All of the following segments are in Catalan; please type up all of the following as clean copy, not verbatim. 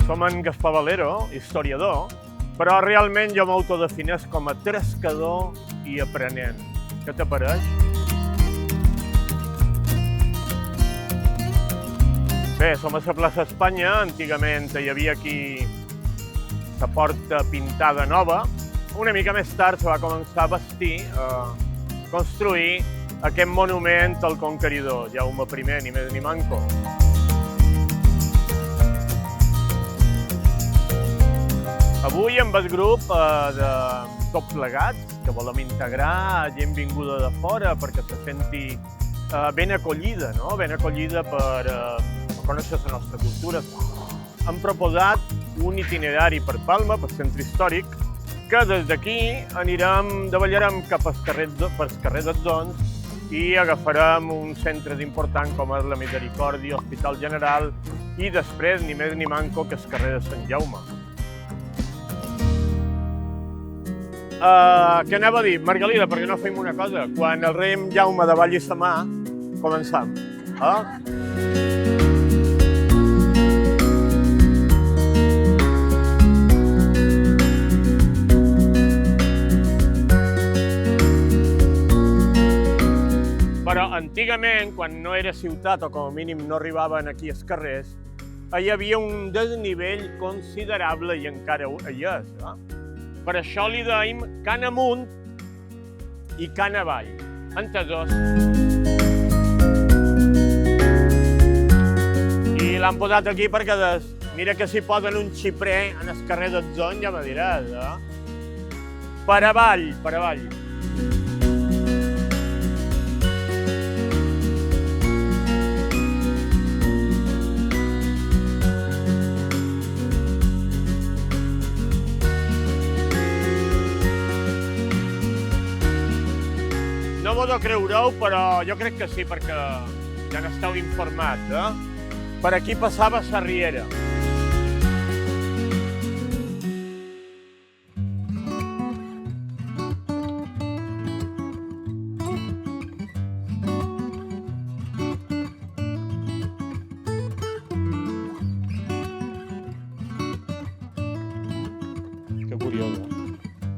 Som en Gaspar Valero, historiador, però realment jo m'autodefineix com a trescador i aprenent. Què t'apareix? Bé, som a la plaça Espanya. Antigament hi havia aquí la porta pintada nova. Una mica més tard se va començar a bastir, a construir aquest monument al conqueridor, Jaume I, ni més ni manco. Avui amb el grup de Tots Plegats, que volem integrar gent vinguda de fora perquè se senti ben acollida, no? Ben acollida per conèixer la nostra cultura. Hem proposat un itinerari per Palma, pel centre històric, que des d'aquí davallarem cap al carrer d'Atzons i agafarem un centre important com és la Misericòrdia, Hospital General i després, ni més ni manco, que el carrer de Sant Jaume. Què anava a dir? Margalida, perquè no fem una cosa? Quan el rei Jaume davalli la mà, començam. Però antigament, quan no era ciutat o com a mínim no arribaven aquí als carrers, hi havia un desnivell considerable i encara hi és. Per això li deim can amunt i can avall, entesos. I l'han posat aquí perquè mira que si posen un xiprer en el carrer d'Atzons, ja me diràs, Per avall, per avall. No vos ho creureu, però jo crec que sí, perquè ja n'esteu informats, Per aquí passava la riera. Que curiós,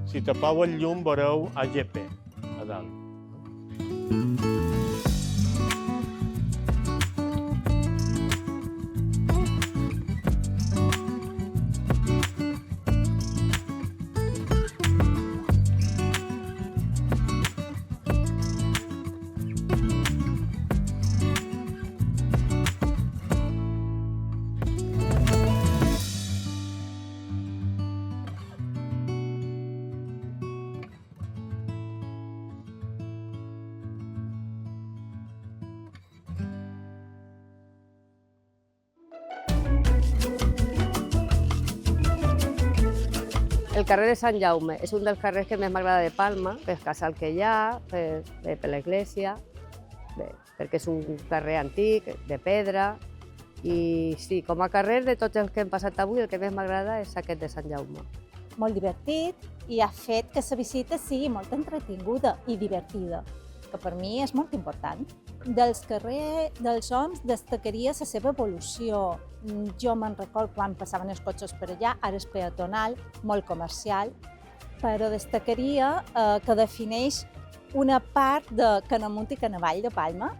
Si tapeu el llum veureu AGP a dalt. El carrer de Sant Jaume és un dels carrers que més m'agrada de Palma, pel casal que hi ha, per l'església, perquè és un carrer antic, de pedra, i sí, com a carrer de tots els que hem passat avui, el que més m'agrada és aquest de Sant Jaume. Molt divertit i ha fet que la visita sigui molt entretinguda i divertida, que per mi és molt important. Dels carrers dels Oms destacaria la seva evolució. Jo me'n recordo quan passaven els cotxes per allà, ara és peatonal, molt comercial, però destacaria que defineix una part de Can Amunt i Can Avall de Palma.